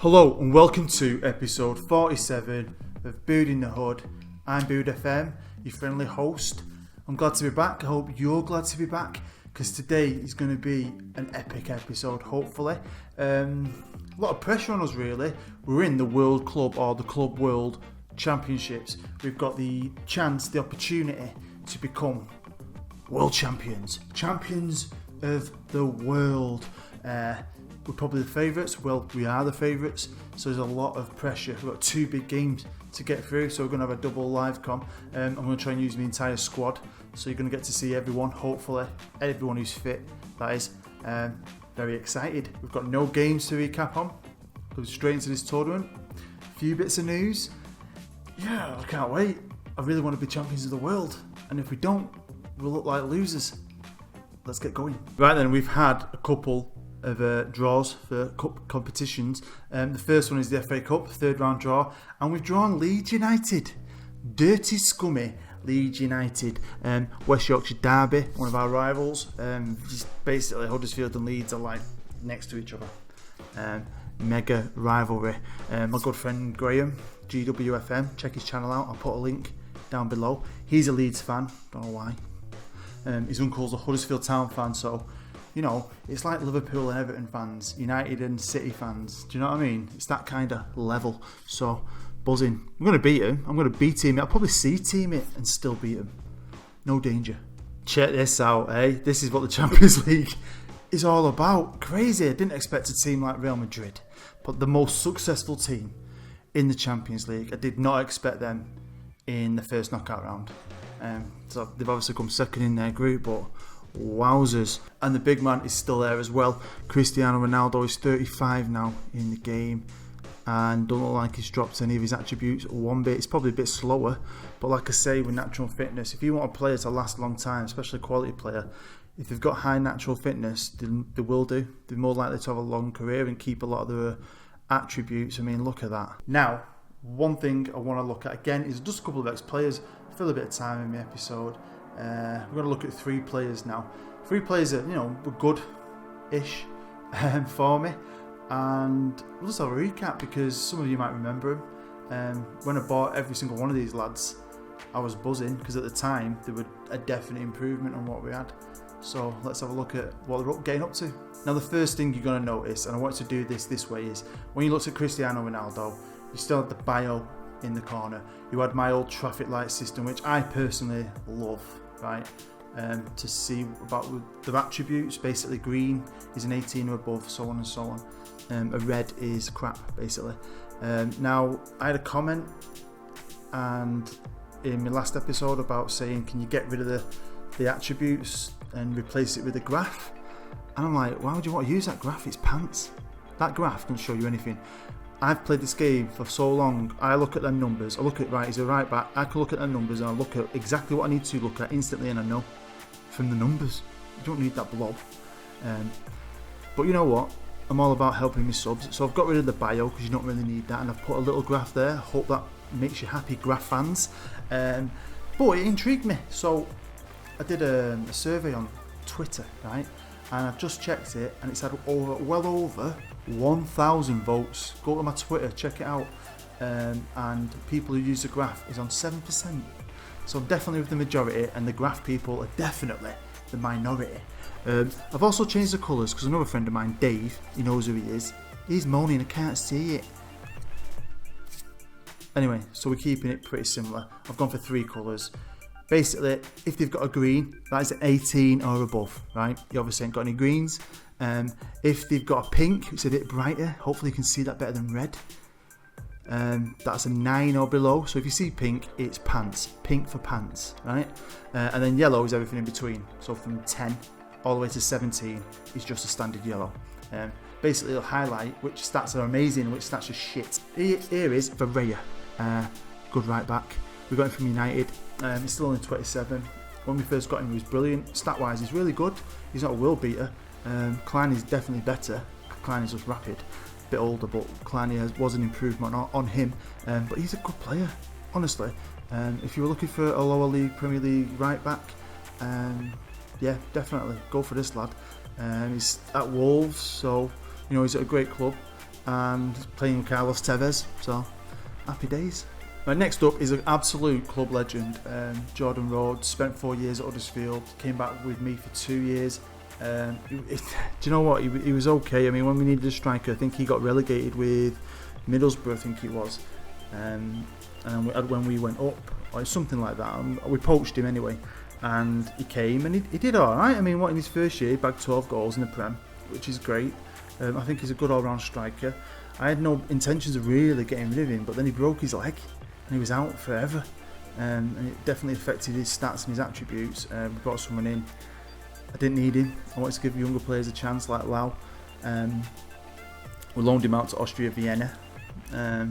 Hello and welcome to episode 47 of Bood in the Hood. I'm Bood FM, your friendly host. I'm glad to be back. I hope you're glad to be back because today is going to be an epic episode, hopefully. A lot of pressure on us really. We're in the World Club or the Club World Championships. We've got the chance, the opportunity to become world champions. Champions of the world. We're probably the favourites. Well, we are the favourites. So there's a lot of pressure. We've got two big games to get through. So we're going to have a double live com. I'm going to try and use my entire squad. So you're going to get to see everyone, hopefully. Everyone who's fit, that is. Very excited. We've got no games to recap on. Go straight into this tournament. A few bits of news. Yeah, I can't wait. I really want to be champions of the world. And if we don't, we'll look like losers. Let's get going. Right then, we've had a couple of draws for cup competitions. The first one is the FA Cup, third round draw, and we've drawn Leeds United. Dirty, scummy Leeds United. West Yorkshire derby, one of our rivals. Just basically Huddersfield and Leeds are like next to each other. Mega rivalry. My good friend Graham, GWFM, check his channel out. I'll put a link down below. He's a Leeds fan, don't know why. His uncle's a Huddersfield Town fan, so you know, it's like Liverpool and Everton fans, United and City fans. Do you know what I mean? It's that kind of level. So, buzzing. I'm going to beat him. I'm going to B-team it. I'll probably C-team it and still beat him. No danger. Check this out, eh? This is what the Champions League is all about. Crazy. I didn't expect a team like Real Madrid, but the most successful team in the Champions League. I did not expect them in the first knockout round. So they've obviously come second in their group, but wowzers. And the big man is still there as well. Cristiano Ronaldo is 35 now in the game and don't look like he's dropped any of his attributes one bit. It's probably a bit slower, but like I say, with natural fitness, if you want a player to last a long time, especially a quality player, if they've got high natural fitness, they will do. They're more likely to have a long career and keep a lot of their attributes. I mean, look at that. Now, one thing I want to look at again is just a couple of ex-players. Fill a bit of time in the episode. We're going to look at three players now. Three players that, you know, were good-ish for me. And we'll just have a recap because some of you might remember them. When I bought every single one of these lads, I was buzzing because at the time they were a definite improvement on what we had. So let's have a look at what they're getting up to. Now the first thing you're going to notice, and I want to do this way, is when you looked at Cristiano Ronaldo, you still had the bio in the corner. You had my old traffic light system, which I personally love. Right, to see about the attributes. Basically, green is an 18 or above, so on and so on. A red is crap, basically. Now, I had a comment, and in my last episode about saying, can you get rid of the attributes and replace it with a graph? And I'm like, why would you want to use that graph? It's pants. That graph doesn't show you anything. I've played this game for so long. I look at the numbers. I look at, right, he's a right back. I can look at the numbers and I look at exactly what I need to look at instantly, and I know from the numbers. You don't need that blob. But you know what? I'm all about helping my subs. So I've got rid of the bio because you don't really need that, and I've put a little graph there. Hope that makes you happy, graph fans. But it intrigued me. So I did a survey on Twitter, right? And I've just checked it, and it's had well over 1,000 votes. Go to my Twitter, check it out. And people who use the graph is on 7%. So I'm definitely with the majority, and the graph people are definitely the minority. I've also changed the colours because another friend of mine, Dave, he knows who he is. He's moaning, I can't see it. Anyway, so we're keeping it pretty similar. I've gone for 3 colours. Basically, if they've got a green, that is 18 or above, right? You obviously ain't got any greens. If they've got a pink, it's a bit brighter. Hopefully you can see that better than red. That's a 9 or below. So if you see pink, it's pants. Pink for pants, right? And then yellow is everything in between. So from 10 all the way to 17 is just a standard yellow. Basically, it'll highlight which stats are amazing and which stats are shit. Here is Varela. Good right back. We got him from United. He's still only 27. When we first got him, he was brilliant. Stat-wise, he's really good. He's not a world beater. Klein is definitely better. Klein is just rapid. A bit older, but Klein was an improvement on him. But he's a good player, honestly. If you were looking for a lower league, Premier League right back, yeah, definitely go for this lad. He's at Wolves, so he's at a great club, and he's playing with Carlos Tevez, so happy days. Right, next up is an absolute club legend, Jordan Rhodes. Spent 4 years at Huddersfield, came back with me for 2 years. Do you know what? He was okay. I mean, when we needed a striker, I think he got relegated with Middlesbrough, I think he was. And when we went up, or something like that, we poached him anyway. And he came and he did alright. I mean, in his first year, he bagged 12 goals in the Prem, which is great. I think he's a good all-round striker. I had no intentions of really getting rid of him, but then he broke his leg and he was out forever. And it definitely affected his stats and his attributes. We got someone in. I didn't need him. I wanted to give younger players a chance like Lau. We loaned him out to Austria Vienna.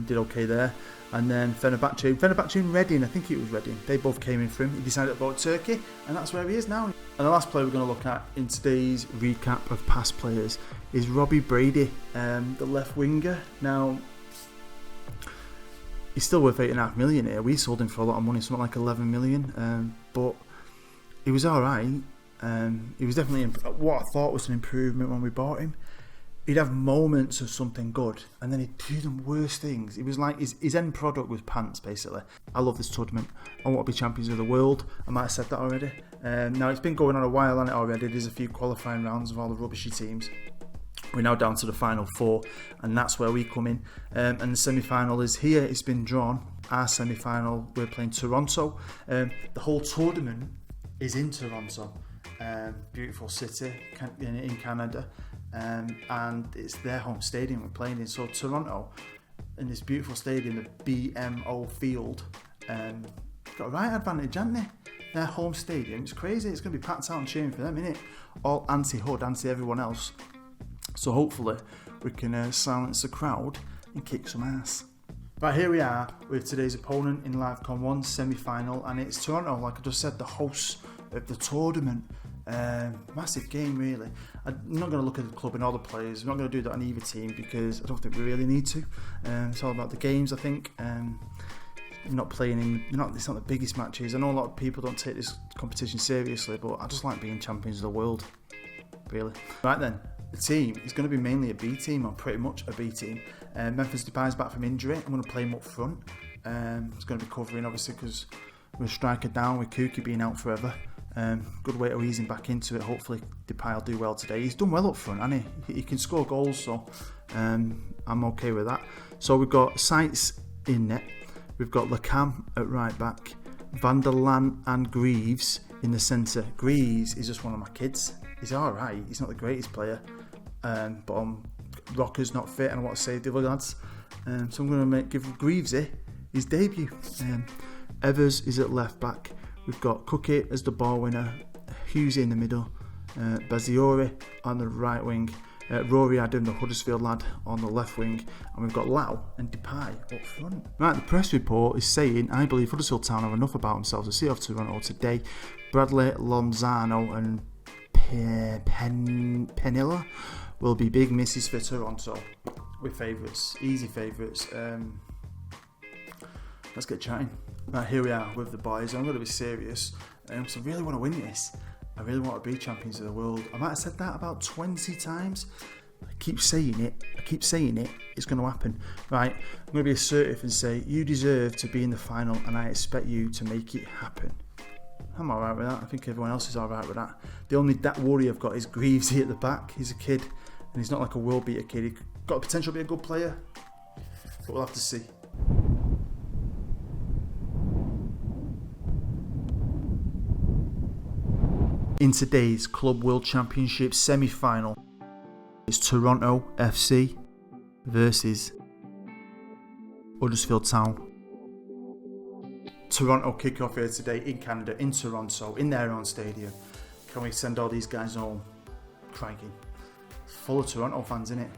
Did okay there. And then Fenerbahce and Reading, I think it was Reading, they both came in for him. He decided to go to Turkey, and that's where he is now. And the last player we're going to look at in today's recap of past players is Robbie Brady, the left winger. Now, he's still worth $8.5 million here. We sold him for a lot of money, something like 11 million. But he was alright. He was definitely what I thought was an improvement when we bought him. He'd have moments of something good, and then he'd do the worst things. It was like his end product was pants, basically. I love this tournament. I want to be champions of the world. I might have said that already. Now, it's been going on a while, hasn't it, already? There's a few qualifying rounds of all the rubbishy teams. We're now down to the final four, and that's where we come in. And the semi-final is here. It's been drawn. Our semi-final, we're playing Toronto. The whole tournament is in Toronto. Beautiful city in Canada. And it's their home stadium we're playing in. So Toronto, in this beautiful stadium, the BMO Field, got a right advantage, haven't they? Their home stadium, it's crazy. It's going to be packed out and cheering for them, innit? All anti-Hudd, anti-everyone else. So hopefully we can silence the crowd and kick some ass. Right, here we are with today's opponent in Live Con 1 semi-final, and it's Toronto, like I just said, the hosts of the tournament. Massive game, really. I'm not going to look at the club and all the players. I'm not going to do that on either team because I don't think we really need to. It's all about the games, I think. Not playing in, it's not the biggest matches. I know a lot of people don't take this competition seriously, but I just like being champions of the world, really. Right then, the team is going to be mainly a B team, or pretty much a B team. Memphis Depay's back from injury. I'm going to play him up front. He's going to be covering, obviously, because we're a striker down with Kuki being out forever. Good way to ease him back into it. Hopefully Depay will do well today. He's done well up front, hasn't he? He can score goals, so I'm okay with that. So we've got Sights in net. We've got Lacam at right back. Van der Laan and Greaves in the centre. Greaves is just one of my kids. He's alright. He's not the greatest player. But Rocker's not fit and I want to save the other lads. So I'm going to give Greaves his debut. Evers is at left back. We've got Cookie as the ball winner, Hughes in the middle, Baziori on the right wing, Rory Adam, the Huddersfield lad, on the left wing, and we've got Lau and Depay up front. Right, the press report is saying, I believe Huddersfield Town have enough about themselves to see off Toronto today. Bradley, Lonzano and Penilla will be big misses for Toronto. We're favourites, easy favourites. Let's get chatting. Right, here we are with the boys. I'm going to be serious. So I really want to win this. I really want to be champions of the world. I might have said that about 20 times. I keep saying it. It's going to happen. Right, I'm going to be assertive and say, you deserve to be in the final and I expect you to make it happen. I'm alright with that. I think everyone else is alright with that. The only worry I've got is Greaves here at the back. He's a kid and he's not like a world beater kid. He's got the potential to be a good player, but we'll have to see. In today's Club World Championship semi-final, it's Toronto FC versus Huddersfield Town. Toronto kick off here today in Canada, in Toronto, in their own stadium. Can we send all these guys home? Crikey. It's full of Toronto fans, innit?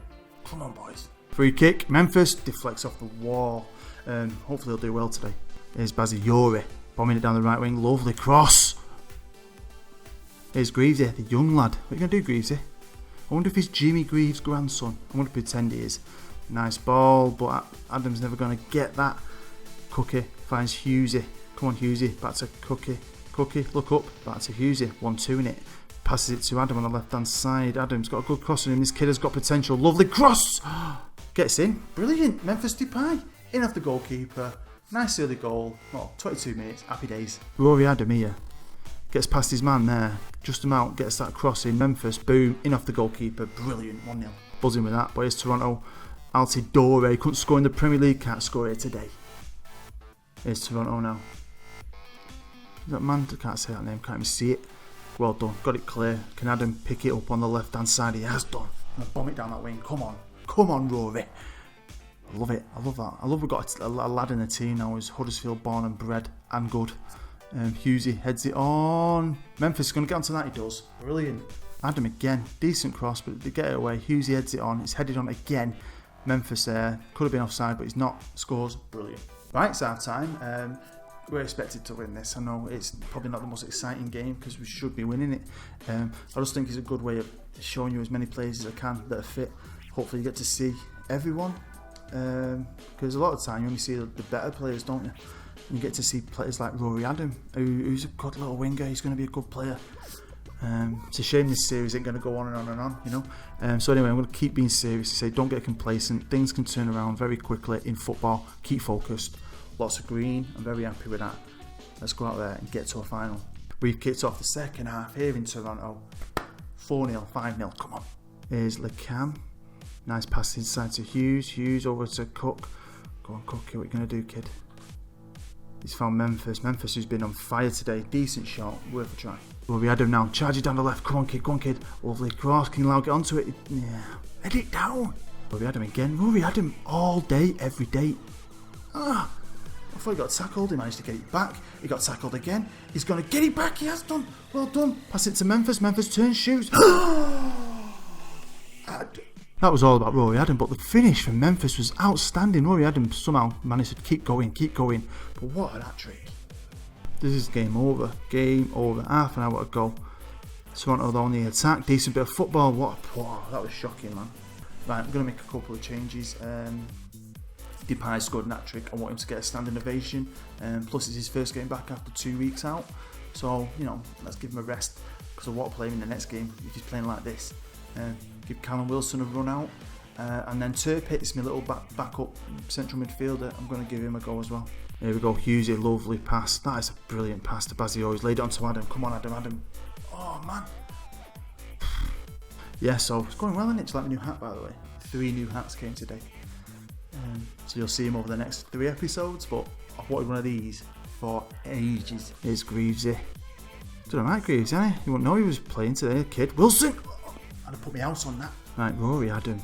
Come on, boys. Free kick. Memphis deflects off the wall. Hopefully they'll do well today. Here's Baziori, bombing it down the right wing. Lovely cross. Here's Greavesy, the young lad. What are you going to do, Greavesy? I wonder if he's Jimmy Greaves' grandson. I'm going to pretend he is. Nice ball, but Adam's never going to get that. Cookie finds Hughesy. Come on, Hughesy. Back to Cookie. Cookie, look up. Back to Hughesy. 1-2 in it. Passes it to Adam on the left-hand side. Adam's got a good cross on him. This kid has got potential. Lovely cross. Gets in. Brilliant. Memphis Depay. In off the goalkeeper. Nice early goal. Well, 22 minutes. Happy days. Rory Adam here. Gets past his man there. Just about gets that cross in. Memphis. Boom. In off the goalkeeper. Brilliant. 1-0. Buzzing with that. But here's Toronto. Altidore. Couldn't score in the Premier League. Can't score here today. Here's Toronto now. That man, I can't say that name. Can't even see it. Well done. Got it clear. Can Adam pick it up on the left hand side? He has done. I'm going to bomb it down that wing. Come on. Come on, Rory. I love it. I love that. I love we've got a lad in the team now who's Huddersfield born and bred and good. Hughesy heads it on. Memphis is going to get onto that. He does. Brilliant. Adam again. Decent cross, but they get it away. Hughesy heads it on. It's headed on again. Memphis there. Could have been offside, but he's not. Scores. Brilliant. Right, it's our time. We're expected to win this. I know it's probably not the most exciting game because we should be winning it. I just think it's a good way of showing you as many players as I can that are fit. Hopefully you get to see everyone because a lot of the time you only see the better players, don't you? And you get to see players like Rory Adam, who's a good little winger. He's going to be a good player. It's a shame this series ain't going to go on and on and on, you know. So anyway, I'm going to keep being serious. Say don't get complacent. Things can turn around very quickly in football. Keep focused. Lots of green. I'm very happy with that. Let's go out there and get to a final. We've kicked off the second half here in Toronto. 4-0, 5-0. Come on. Here's LeCam. Nice pass inside to Hughes. Hughes over to Cook. Go on, Cookie. What are you going to do, kid? He's found Memphis. Memphis who's been on fire today. Decent shot. Worth a try. Rory Adam now. Charge it down the left. Come on, kid. Go on, kid. Lovely cross. Can you allow get onto it? Yeah. Head it down. Rory Adam again. Rory Adam all day, every day. I thought he got tackled. He managed to get it back. He got tackled again. He's going to get it back. He has done. Well done. Pass it to Memphis. Memphis turns, shoots. That was all about Rory Adam, but the finish from Memphis was outstanding. Rory Adam somehow managed to keep going. But what a hat-trick. This is game over. Game over. Half an hour to go. Toronto on the attack. Decent bit of football. Wow, that was shocking, man. Right, I'm going to make a couple of changes. Depay scored an hat-trick. I want him to get a standing ovation. Plus, it's his first game back after 2 weeks out. So, you know, let's give him a rest because I want to play him in the next game if he's playing like this. Give Callum Wilson a run out. And then Turpitz, my little backup central midfielder, I'm going to give him a go as well. Here we go, Hughesy, lovely pass. That is a brilliant pass to Baziori. He's laid it onto Adam. Come on, Adam. Oh, man. Yeah, so it's going well, isn't it? It's like my new hat, by the way. 3 new hats came today. So you'll see him over the next 3 episodes, but I've wanted one of these for ages. Here's Greavesy. Doing alright, Greaves, hasn't he? You wouldn't know he was playing today, kid. Wilson! I'd have put my house on that. Right, Rory Adam.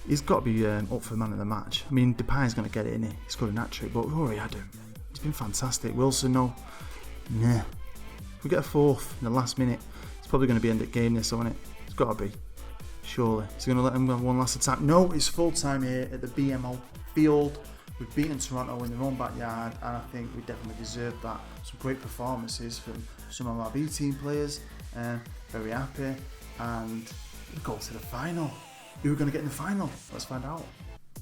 He's got to be up for the man of the match. I mean, Depay's going to get it, innit? He's got a hat-trick, but Rory Adam, he's been fantastic. Wilson, no. Nah. If we get a 4th in the last minute, it's probably going to be end of game this, isn't it? It's got to be. Surely. He's going to let him have one last attack. No, it's full time here at the BMO Field. We've beaten Toronto in their own backyard, and I think we definitely deserve that. Some great performances from some of our B team players. Very happy. And we go to the final. Who are going to get in the final? Let's find out.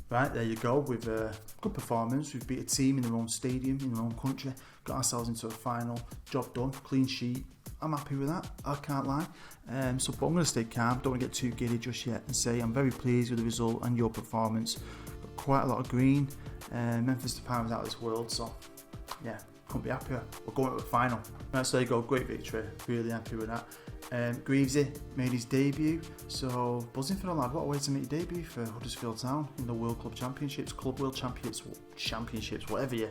Right, there you go. With a good performance. We've beat a team in their own stadium, in their own country. Got ourselves into a final. Job done. Clean sheet. I'm happy with that. I can't lie. But I'm going to stay calm. Don't want to get too giddy just yet and say I'm very pleased with the result and your performance. Got quite a lot of green. Memphis Depay was out of this world, so yeah, couldn't be happier. We're going to the final. Right, so there you go. Great victory. Really happy with that. Greavesy made his debut, so buzzing for the lad. What a way to make your debut for Huddersfield Town in the World Club Championships, Club World Championships, whatever you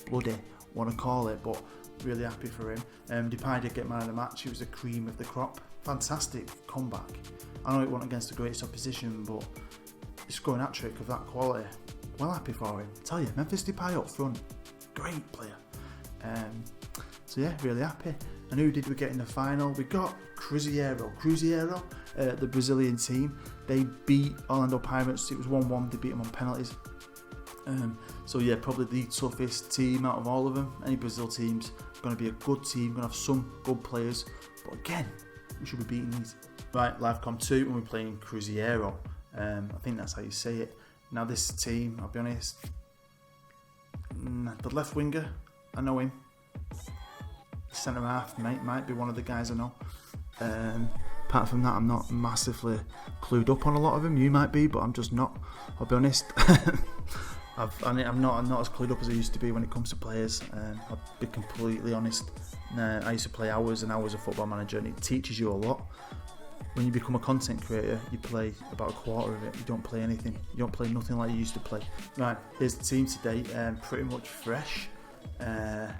bloody want to call it, but really happy for him. Depay did get man of the match. He was the cream of the crop. Fantastic comeback. I know it wasn't against the greatest opposition, but he's scoring a hat-trick of that quality. Well happy for him. I tell you, Memphis Depay up front, great player. So yeah, really happy. And who did we get in the final? We got Cruzeiro, the Brazilian team. They beat Orlando Pirates. It was 1-1. They beat them on penalties. So yeah, probably the toughest team out of all of them. Any Brazil teams going to be a good team, going to have some good players. But again, we should be beating these. Right, Livecom 2, and we're playing Cruzeiro. I think that's how you say it. Now this team, I'll be honest, the left winger, I know him. Centre half might be one of the guys I know. Apart from that, I'm not massively clued up on a lot of them. You might be, but I'm just not. I'll be honest. I'm not as clued up as I used to be when it comes to players. I'll be completely honest. I used to play hours and hours of Football Manager, and it teaches you a lot. When you become a content creator, you play about a quarter of it. You don't play anything. You don't play nothing like you used to play. Right, here's the team today. Pretty much fresh and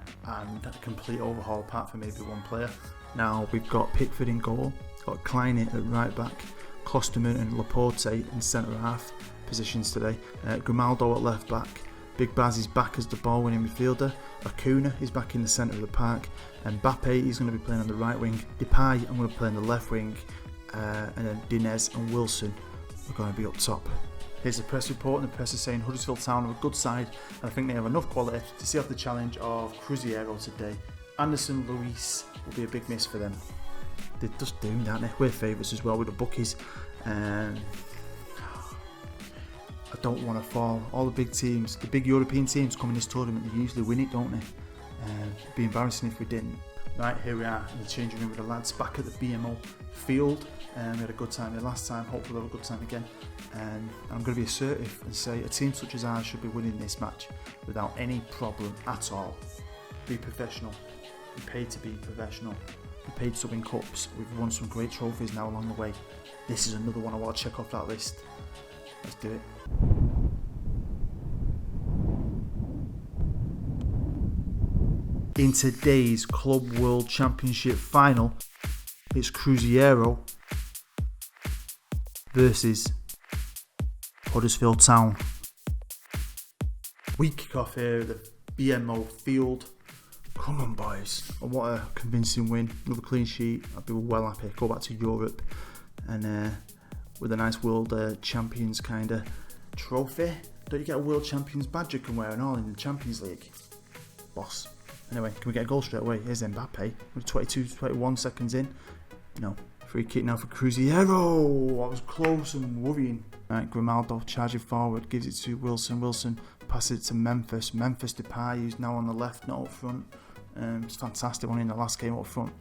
a complete overhaul apart from maybe one player. Now we've got Pickford in goal, got Klein at right back, Klosterman and Laporte in centre half positions today. Grimaldo at left back. Big Baz is back as the ball winning midfielder. Acuna is back in the centre of the park. And Mbappe is going to be playing on the right wing. Depay, I'm going to play on the left wing. And then Dinez and Wilson are going to be up top. Here's the press report, and the press is saying Huddersfield Town are a good side, and I think they have enough quality to see off the challenge of Cruzeiro today. Anderson Luis will be a big miss for them. They're just doomed, aren't they? We're favourites as well with the bookies. I don't want to fall. All the big teams, the big European teams come in this tournament, they usually win it, don't they? It'd be embarrassing if we didn't. Right, here we are in the changing room with the lads back at the BMO field. We had a good time here last time, hopefully we'll have a good time again. I'm going to be assertive and say a team such as ours should be winning this match without any problem at all. Be professional. We paid to be professional. We paid to win cups. We've won some great trophies now along the way. This is another one I want to check off that list. Let's do it. In today's Club World Championship final, it's Cruzeiro versus Huddersfield Town. We kick off here at the BMO field. Come on, boys. And what a convincing win. Another clean sheet. I'd be well happy. Go back to Europe and with a nice World Champions kind of trophy. Don't you get a World Champions badge you can wear and all in the Champions League? Boss. Anyway, can we get a goal straight away? Here's Mbappe. We're 21 seconds in. No. Free kick now for Cruzeiro. That was close and worrying. Right, Grimaldo charging forward. Gives it to Wilson. Wilson passes it to Memphis. Memphis Depay, who's now on the left, not up front. It's fantastic one in the last game up front.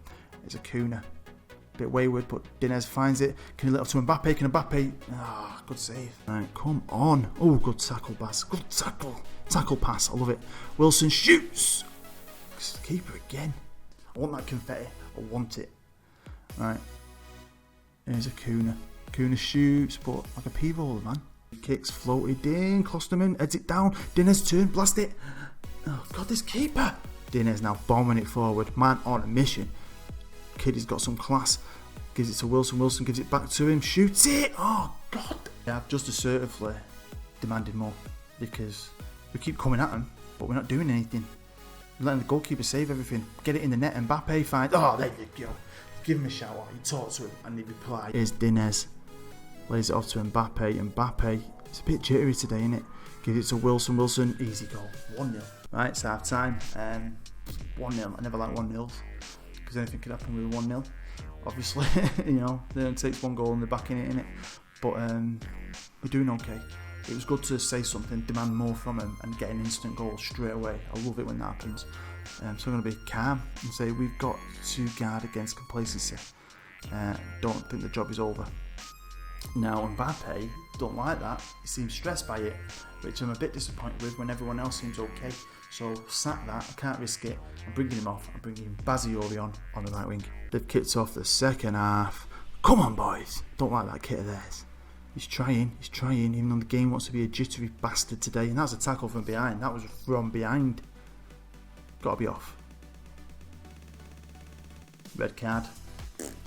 It's Acuna. Bit wayward, but Dinez finds it. Can he let up to Mbappe? Can Mbappe? Good save. Right, come on. Oh, good tackle pass. Good tackle. Tackle pass. I love it. Wilson shoots. Keeper again. I want that confetti. I want it. Right. Here's Acuna. Acuna shoots, but like a pea roller, man. Kicks floated in. Klosterman heads it down. Dinez turn. Blast it. Oh, God, this keeper. Dinez now bombing it forward. Man on a mission. Kid has got some class. Gives it to Wilson. Wilson gives it back to him. Shoots it. Oh, God. Yeah, I've just assertively demanded more because we keep coming at him, but we're not doing anything. We're letting the goalkeeper save everything. Get it in the net. Mbappe finds. Oh, there you go. Give him a shout out. You talk to him and he replies. Here's Dinez. Lays it off to Mbappe. Mbappe. It's a bit jittery today, isn't it? Gives it to Wilson. Wilson. Easy goal. 1-0. Right, it's half time. 1-0. I never like 1-0s because anything could happen with a 1-0. Obviously, you know, they don't take one goal and they're back in it, innit? But we're doing okay. It was good to say something, demand more from him, and get an instant goal straight away. I love it when that happens. So I'm going to be calm and say we've got to guard against complacency. Don't think the job is over. Now Mbappe, don't like that. He seems stressed by it, which I'm a bit disappointed with when everyone else seems okay. So sack that, I can't risk it. I'm bringing him off. I'm bringing Baziori on the right wing. They've kicked off the second half. Come on, boys. Don't like that kit of theirs. He's trying, even though the game wants to be a jittery bastard today. And that's a tackle from behind. That was from behind. Got to be off. Red card.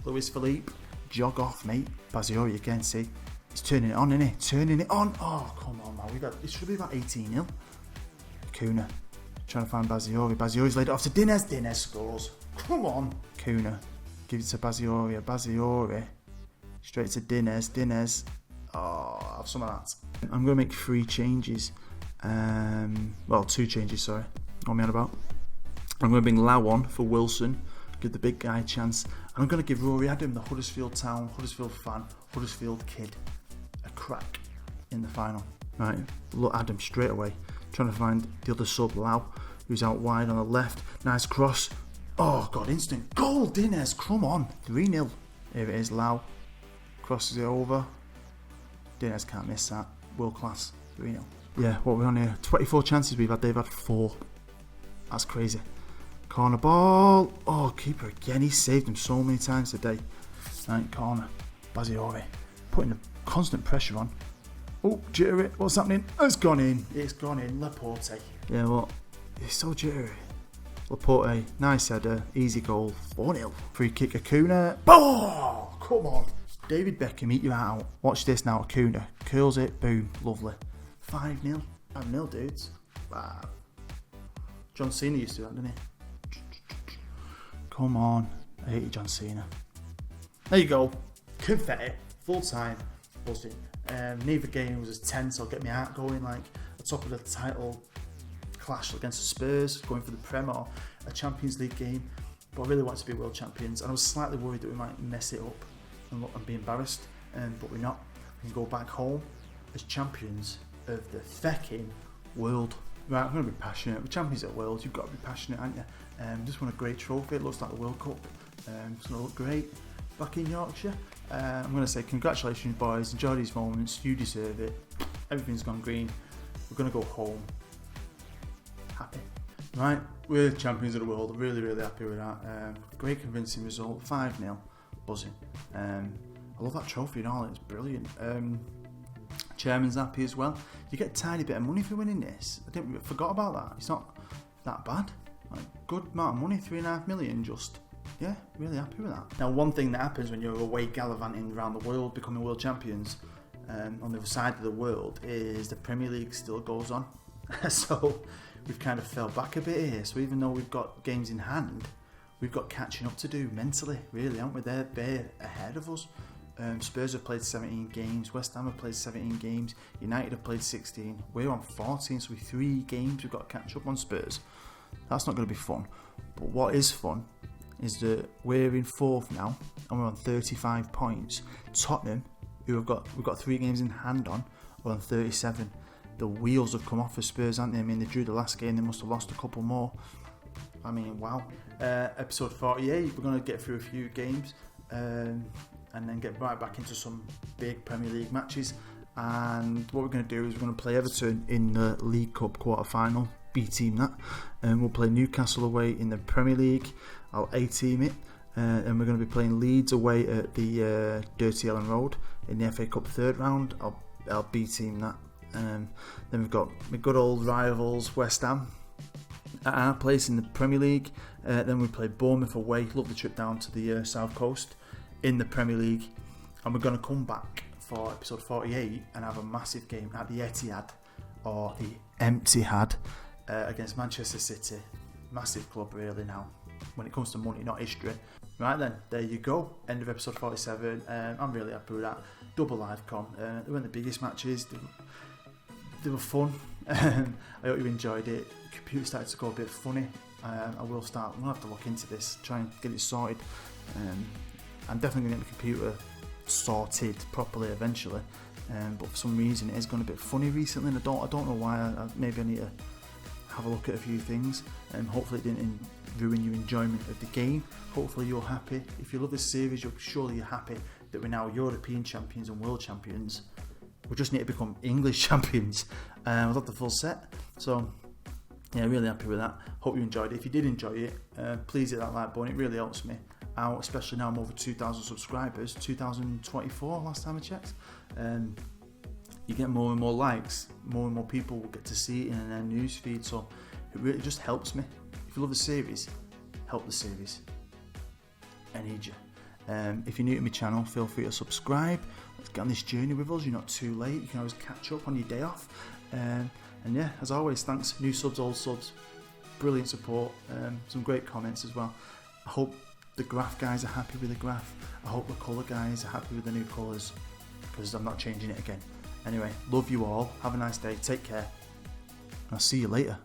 Luis Felipe. Jog off, mate. Baziori again, see? He's turning it on, isn't he? Turning it on. Oh, come on, man. It should be about 18-0. Acuna. Trying to find Baziori. Baziori's laid it off to Dinez. Dinez scores. Come on. Acuna. Give it to Baziori. Baziori. Straight to Dinez. Dinez. Oh, have some of that. I'm going to make 3 changes. Well, 2 changes, sorry. What am I on about? I'm going to bring Lau on for Wilson, give the big guy a chance. And I'm going to give Rory Adam, the Huddersfield town, Huddersfield fan, Huddersfield kid, a crack in the final. Right, look Adam straight away, trying to find the other sub, Lau, who's out wide on the left. Nice cross. Oh, God, instant goal, Dinez, come on. 3-0. Here it is, Lau. Crosses it over. Dinez can't miss that. World class. 3-0. Yeah, what we're on here. 24 chances we've had, they've had 4. That's crazy. Corner ball. Oh, keeper again. He's saved him so many times today. Right, corner. Baziore. Putting the constant pressure on. Oh, jittery. What's happening? It's gone in. It's gone in. Laporte. Yeah, well, it's so jittery. Laporte. Nice header. Easy goal. 4-0. Free kick, Acuna. Oh, come on. David Beckham, eat your heart out. Watch this now, Acuna. Curls it. Boom. Lovely. 5-0. 5-0, dudes. Wow. John Cena used to do that, didn't he? Come on. I hate you, John Cena. There you go. Confetti. Full time. Buzzing. Neither game was as tense or get me heart going like the top of the title clash against the Spurs, going for the Prem or a Champions League game. But I really want to be world champions. And I was slightly worried that we might mess it up and be embarrassed. But we're not. We can go back home as champions of the fecking world. Right, I'm going to be passionate. We're champions of the world. You've got to be passionate, aren't you? Just won a great trophy. It looks like the World Cup. It's going to look great back in Yorkshire. I'm going to say congratulations, boys. Enjoy these moments. You deserve it. Everything's gone green. We're going to go home happy. Right, we're champions of the world. Really, really happy with that. Great convincing result. 5-0. Buzzing. I love that trophy and all. It's brilliant. Chairman's happy as well. You get a tiny bit of money for winning this. I forgot about that. It's not that bad. Like, good amount of money, 3.5 million. Just, yeah, really happy with that. Now, one thing that happens when you're away gallivanting around the world, becoming world champions, on the other side of the world, is the Premier League still goes on. So we've kind of fell back a bit here. So even though we've got games in hand, we've got catching up to do mentally, really, haven't we? They're ahead of us. Spurs have played 17 games, West Ham have played 17 games, United have played 16, we're on 14, so with 3 games we've got to catch up on Spurs. That's not going to be fun. But what is fun is that we're in 4th now and we're on 35 points. Tottenham, who we've got 3 games in hand on, are on 37. The wheels have come off for Spurs, haven't they? I mean, they drew the last game, they must have lost a couple more. I mean, wow. Episode 48, we're going to get through a few games. And then get right back into some big Premier League matches. And what we're going to do is we're going to play Everton in the League Cup quarter-final, B-team that. And we'll play Newcastle away in the Premier League, I'll A-team it. And we're going to be playing Leeds away at the Dirty Ellen Road in the FA Cup 3rd round, I'll B-team that. Then we've got my good old rivals West Ham at our place in the Premier League. Then we play Bournemouth away, love the trip down to the South Coast, in the Premier League, and we're going to come back for episode 48 and have a massive game at the Etihad, or the Empty Had, against Manchester City. Massive club really now, when it comes to money, not history. Right then, there you go, end of episode 47. I'm really happy with that. Double live com. They weren't the biggest matches, they were fun. I hope you enjoyed it. The computer started to go a bit funny. I'm going to have to look into this, try and get it sorted. I'm definitely going to get the computer sorted properly eventually, but for some reason it has gone a bit funny recently, and I don't know why. Maybe I need to have a look at a few things, and hopefully it didn't ruin your enjoyment of the game. Hopefully you're happy. If you love this series, you're happy that we're now European champions and world champions. We just need to become English champions. We'll have the full set. So yeah, really happy with that. Hope you enjoyed it. If you did enjoy it, please hit that like button. It really helps me out, especially now I'm over 2,000 subscribers, 2024 last time I checked. You get more and more likes, more and more people will get to see it in their news feed, so it really just helps me. If you love the series, help the series. I need you. If you're new to my channel, feel free to subscribe. Let's get on this journey with us. You're not too late. You can always catch up on your day off. And yeah, as always, thanks. New subs, old subs. Brilliant support. Some great comments as well. I hope the graph guys are happy with the graph. I hope the colour guys are happy with the new colours, because I'm not changing it again. Anyway, love you all. Have a nice day. Take care. I'll see you later.